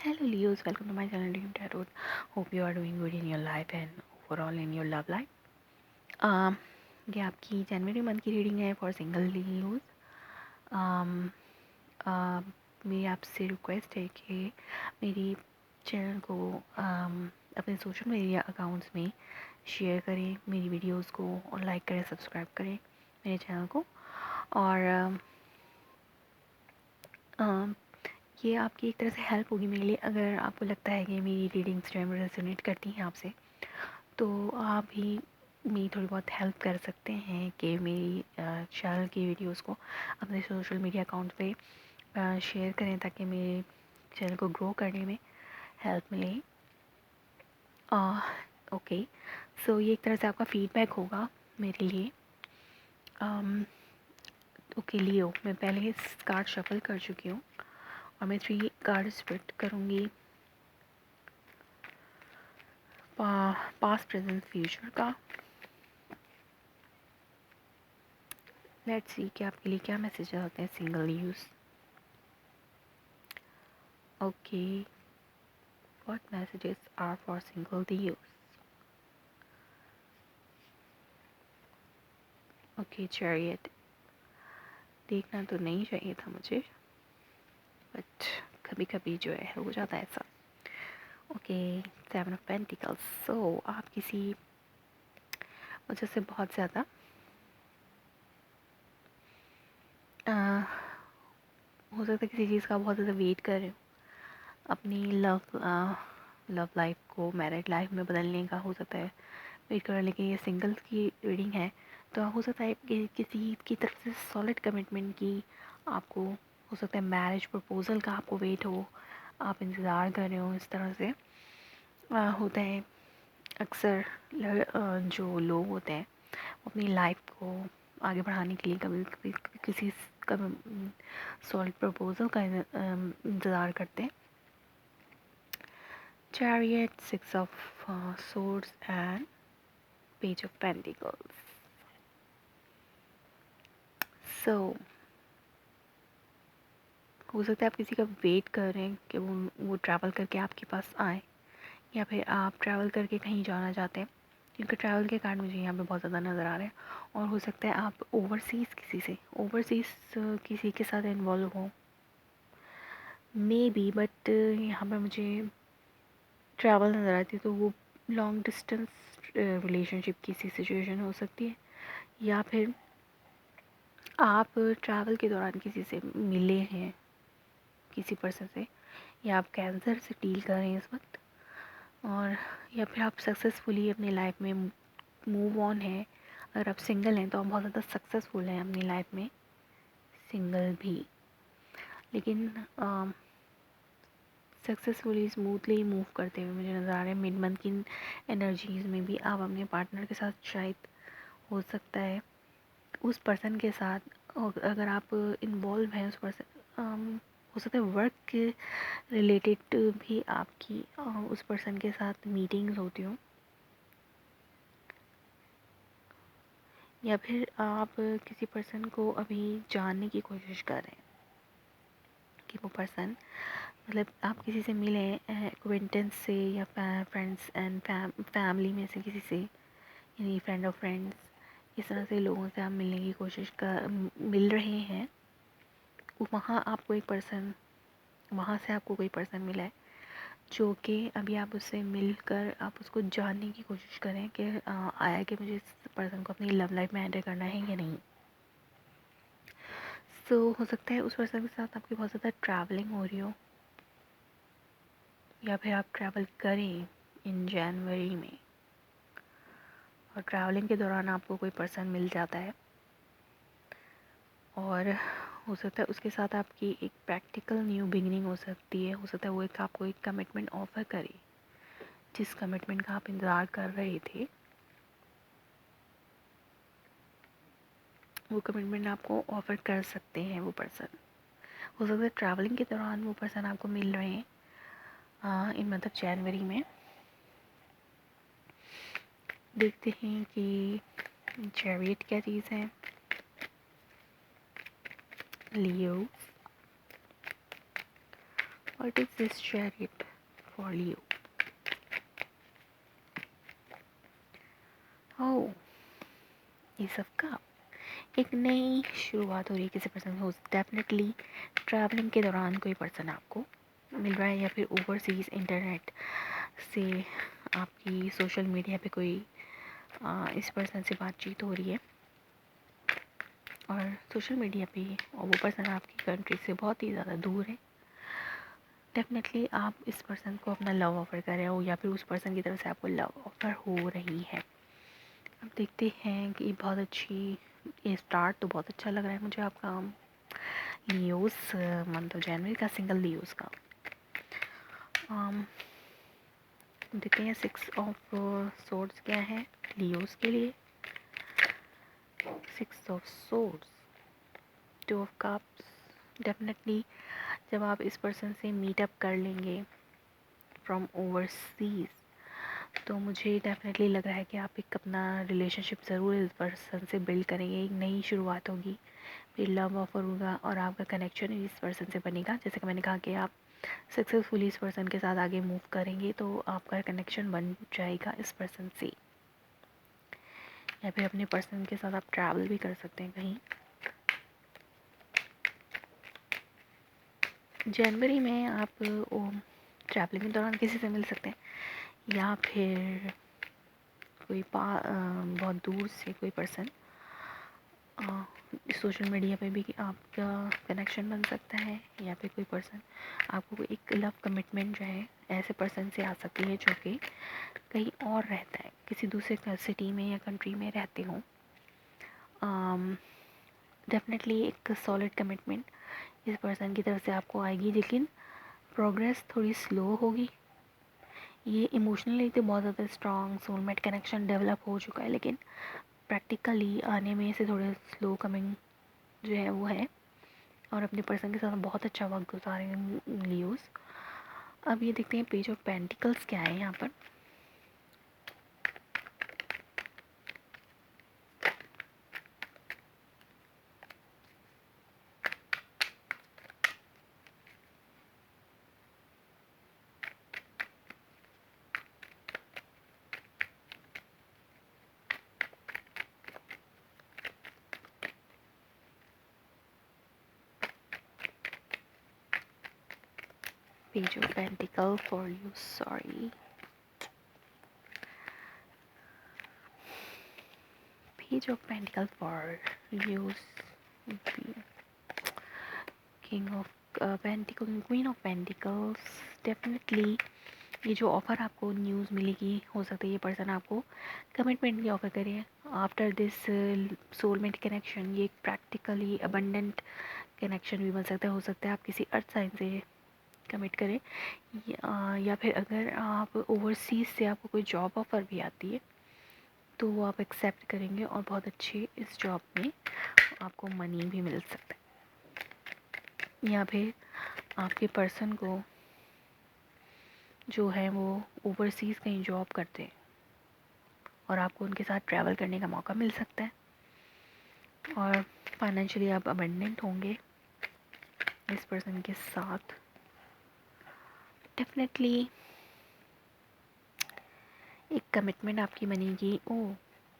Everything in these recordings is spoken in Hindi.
Hello Leos, welcome to my channel Dream Tarot. Hope you are doing good in your life and overall in your love life. ये आपकी जनवरी मंथ की रीडिंग है फॉर सिंगल लीओज. मेरी आपसे रिक्वेस्ट है कि मेरी चैनल को अपने सोशल मीडिया अकाउंट्स में शेयर करें, मेरी वीडियोस को और लाइक करें, सब्सक्राइब करें मेरे चैनल को. और ये आपकी एक तरह से हेल्प होगी मेरे लिए. अगर आपको लगता है कि मेरी रीडिंग्स जो है रेजोनेट करती हैं आपसे, तो आप भी मेरी थोड़ी बहुत हेल्प कर सकते हैं कि मेरी चैनल की वीडियोस को अपने सोशल मीडिया अकाउंट पे शेयर करें ताकि मेरे चैनल को ग्रो करने में हेल्प मिले. ओके, सो ये एक तरह से आपका फीडबैक होगा मेरे लिए. ओके लियो, मैं पहले कार्ड शफल कर चुकी हूँ और मैं 3 कार्ड स्प्लिट करूँगी पास्ट प्रेजेंट फ्यूचर का. लेट्स सी कि आपके लिए क्या मैसेज आते हैं single use. Okay, what messages are for single use. Okay chariot, देखना तो नहीं चाहिए था मुझे, बट कभी कभी जो है हो जाता है ऐसा. Okay, 7 of pentacles. सो आप किसी वजह से बहुत ज़्यादा हो सकता है किसी चीज़ का बहुत ज़्यादा वेट कर रहे हो अपनी लव लाइफ को मैरिड लाइफ में बदलने का. हो सकता है वेट कर रहे, लेकिन ये सिंगल्स की रीडिंग है तो हो सकता है कि किसी की तरफ से सॉलिड कमिटमेंट की आपको, हो सकता है मैरिज प्रपोजल का आपको वेट हो, आप इंतज़ार कर रहे हो. इस तरह से होता है अक्सर. जो लोग होते हैं अपनी लाइफ को आगे बढ़ाने के लिए कभी कभी किसी सॉलिड प्रपोजल का इंतज़ार करते हैं. Chariot, 6 of Swords and Page of Pentacles. So हो सकता है आप किसी का वेट कर रहे हैं कि वो ट्रैवल करके आपके पास आए, या फिर आप ट्रैवल करके कहीं जाना चाहते हैं, क्योंकि ट्रैवल के कार्ड मुझे यहाँ पे बहुत ज़्यादा नज़र आ रहे हैं. और हो सकता है आप ओवरसीज़ किसी के साथ इन्वॉल्व हो मे बी, बट यहाँ पर मुझे ट्रैवल नज़र आती है तो वो लॉन्ग डिस्टेंस रिलेशनशिप की सी सिचुएशन हो सकती है, या फिर आप ट्रैवल के दौरान किसी से मिले हैं, किसी पर्सन से, या आप कैंसर से डील कर रहे हैं इस वक्त, और या फिर आप सक्सेसफुली अपनी लाइफ में मूव ऑन है. अगर आप सिंगल हैं तो आप बहुत ज़्यादा सक्सेसफुल हैं अपनी लाइफ में, सिंगल भी, लेकिन सक्सेसफुली स्मूथली मूव करते हुए मुझे नज़र आ रहे हैं. मिड मंथ की एनर्जीज़ में भी आप अपने पार्टनर के साथ शायद, हो सकता है उस पर्सन के साथ, अगर आप इन्वॉल्व हैं उस पर्सन, हो सकता है वर्क के रिलेटेड भी आपकी उस पर्सन के साथ मीटिंग्स होती हों, या फिर आप किसी पर्सन को अभी जानने की कोशिश कर रहे हैं कि वो पर्सन, मतलब आप किसी से मिले एक्वेंटेंस से या फ्रेंड्स एंड फैमिली में से किसी से, यानी फ्रेंड ऑफ फ्रेंड्स, इस तरह से लोगों से आप मिलने की कोशिश कर मिल रहे हैं. वहाँ से आपको कोई पर्सन मिला है जो कि अभी आप उससे मिलकर आप उसको जानने की कोशिश करें कि आया कि मुझे इस पर्सन को अपनी लव लाइफ में एंटर करना है या नहीं. सो हो सकता है उस पर्सन के साथ आपकी बहुत ज़्यादा ट्रैवलिंग हो रही हो, या फिर आप ट्रैवल करें इन जनवरी में और ट्रैवलिंग के दौरान आपको कोई पर्सन मिल जाता है, और हो सकता है उसके साथ आपकी एक प्रैक्टिकल न्यू बिगिनिंग हो सकती है. हो सकता है वो आपको एक कमिटमेंट ऑफ़र करे, जिस कमिटमेंट का आप इंतज़ार कर रहे थे वो कमिटमेंट आपको ऑफ़र कर सकते हैं वो पर्सन. हो सकता है ट्रैवलिंग के दौरान वो पर्सन आपको मिल रहे हैं इन मतलब जनवरी में. देखते हैं कि चैरियट क्या चीज़ है. लियो, What is this chariot for Leo? Oh, Ace of Cup। एक नई शुरुआत हो रही है किसी पर्सन हो, डेफिनेटली ट्रैवलिंग के दौरान कोई पर्सन आपको मिल रहा है, या फिर ओवरसीज़ इंटरनेट से आपकी सोशल मीडिया पे कोई इस पर्सन से बातचीत हो रही है, और सोशल मीडिया पे और वो पर्सन आपकी कंट्री से बहुत ही ज़्यादा दूर है। डेफिनेटली आप इस पर्सन को अपना लव ऑफ़र कर रहे हो, या फिर उस पर्सन की तरफ से आपको लव ऑफ़र हो रही है। अब देखते हैं कि बहुत अच्छी, ये स्टार्ट तो बहुत अच्छा लग रहा है मुझे आपका लियोस मंथ ऑफ जनवरी का, सिंगल लियोस का। देखते हैं 6 ऑफ सोर्ड्स क्या है लियोस के लिए। 6 of swords, 2 of cups. Definitely जब आप इस पर्सन से मीटअप कर लेंगे फ्रॉम ओवरसीज़, तो मुझे डेफिनेटली लग रहा है कि आप एक अपना रिलेशनशिप ज़रूर इस पर्सन से बिल्ड करेंगे। एक नई शुरुआत होगी, फिर लव ऑफर होगा और आपका कनेक्शन इस पर्सन से बनेगा। जैसे कि मैंने कहा कि आप सक्सेसफुली इस पर्सन के साथ आगे मूव करेंगे, तो आपका कनेक्शन बन जाएगा इस पर्सन से, या फिर अपने पर्सन के साथ आप ट्रैवल भी कर सकते हैं कहीं। जनवरी में आप ट्रैवलिंग के दौरान किसी से मिल सकते हैं, या फिर कोई बहुत दूर से कोई पर्सन सोशल मीडिया पे भी आपका कनेक्शन बन सकता है, या फिर कोई पर्सन आपको एक लव कमिटमेंट जो है ऐसे पर्सन से आ सकती है जो कि कहीं और रहता है, किसी दूसरे सिटी में या कंट्री में रहते हों। डेफिनेटली एक सॉलिड कमिटमेंट इस पर्सन की तरफ से आपको आएगी, लेकिन प्रोग्रेस थोड़ी स्लो होगी। ये इमोशनली तो बहुत ज़्यादा स्ट्रॉन्ग सोलमेट कनेक्शन डेवलप हो चुका है, लेकिन प्रैक्टिकली आने में से थोड़े स्लो कमिंग जो है वो है, और अपने पर्सन के साथ बहुत अच्छा वक्त गुजारेंगे लियोस। अब ये देखते हैं पेज ऑफ पेंटिकल्स क्या है यहाँ पर। Page of Pentacle for you, sorry. Page of Pentacle for you, King of Pentacle, Queen of Pentacles। Definitely ये जो ऑफ़र आपको न्यूज़ मिलेगी, हो सकता है ये पर्सन आपको कमिटमेंट की ऑफ़र करे आफ्टर दिस सोलमेट कनेक्शन। ये एक प्रैक्टिकली अबंडेंट कनेक्शन भी बन सकता है। हो सकता है आप किसी अर्थ साइन से कमिट करें, या फिर अगर आप ओवरसीज़ से आपको कोई जॉब ऑफ़र भी आती है, तो वो आप एक्सेप्ट करेंगे, और बहुत अच्छी इस जॉब में आपको मनी भी मिल सकता है। या फिर आपके पर्सन को जो है वो ओवरसीज़ कहीं जॉब करते हैं, और आपको उनके साथ ट्रैवल करने का मौका मिल सकता है, और फाइनेंशियली आप अबंडेंट होंगे इस पर्सन के साथ। डेफिनेटली एक कमिटमेंट आपकी बनेगी। ओह,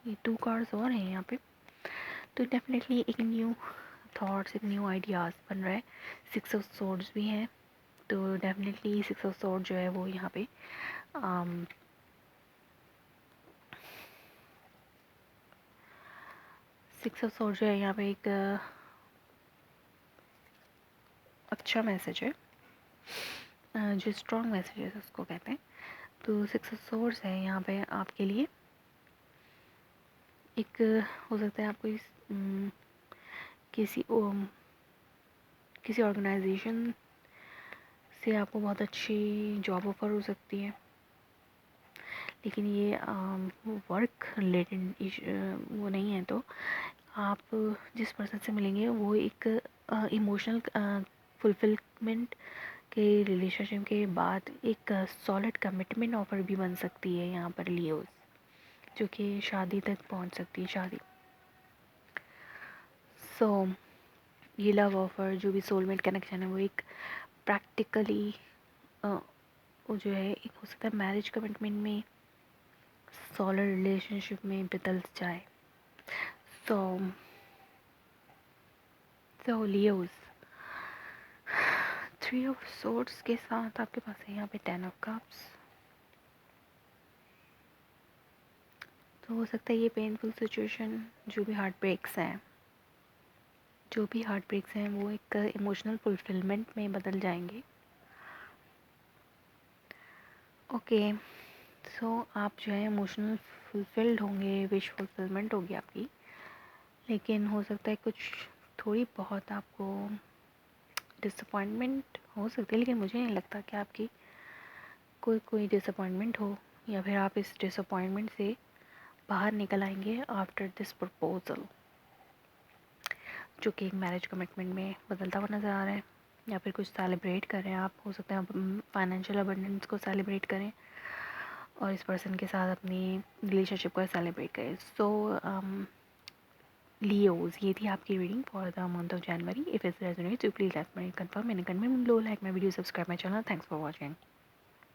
ये 2 कार्ड्स और हैं यहाँ पे, तो डेफिनेटली एक न्यू थॉट्स, एक न्यू आइडियाज़ बन रहा है। 6 ऑफ सोर्ड्स भी हैं, तो डेफिनेटली 6 ऑफ सोर्ड जो है वो यहाँ पे 6 ऑफ सोर्ड जो है यहाँ पे एक अच्छा मैसेज है, जो स्ट्रॉन्ग मैसेज है उसको कहते हैं। तो 6 ऑफ सोर्ड्स है यहाँ पे आपके लिए। एक हो सकता है आपको किसी ऑर्गेनाइजेशन से आपको बहुत अच्छी जॉब ऑफ़र हो सकती है, लेकिन ये वर्क रिलेटेड वो नहीं है। तो आप जिस पर्सन से मिलेंगे वो एक इमोशनल फुलफिलमेंट के रिलेशनशिप के बाद एक सॉलिड कमिटमेंट ऑफ़र भी बन सकती है यहाँ पर लियोस, जो कि शादी तक पहुँच सकती है, शादी। सो ये लव ऑफ़र जो भी सोलमेट कनेक्शन है वो एक प्रैक्टिकली वो जो है एक हो सकता है मैरिज कमिटमेंट में, सॉलिड रिलेशनशिप में बदल जाए। सो लियोज, 3 ऑफ सोर्ड्स के साथ आपके पास है यहाँ पे 10 ऑफ कप्स। तो हो सकता है ये पेनफुल सिचुएशन, जो भी हार्ट ब्रेक्स हैं वो एक इमोशनल फुलफिलमेंट में बदल जाएंगे। ओके, सो आप जो है इमोशनल फुलफिल्ड होंगे, विश फुलफिलमेंट होगी आपकी, लेकिन हो सकता है कुछ थोड़ी बहुत आपको डिसअपॉइंटमेंट हो सकती है, लेकिन मुझे नहीं लगता कि आपकी कोई डिसअपॉइंटमेंट हो, या फिर आप इस डिसअपॉइंटमेंट से बाहर निकल आएंगे आफ्टर दिस प्रपोजल, जो कि एक मैरिज कमिटमेंट में बदलता हुआ नज़र आ रहा है। या फिर कुछ सेलिब्रेट करें आप, हो सकता है आप फाइनेंशियल अबंडेंस को सेलिब्रेट करें और इस पर्सन के साथ अपनी रिलेशनशिप को सेलिब्रेट करें। सो लियोज, ये थी आपकी reading for the month of January. If it resonates you please let me confirm in comment below, like my video, subscribe my channel. Thanks for watching.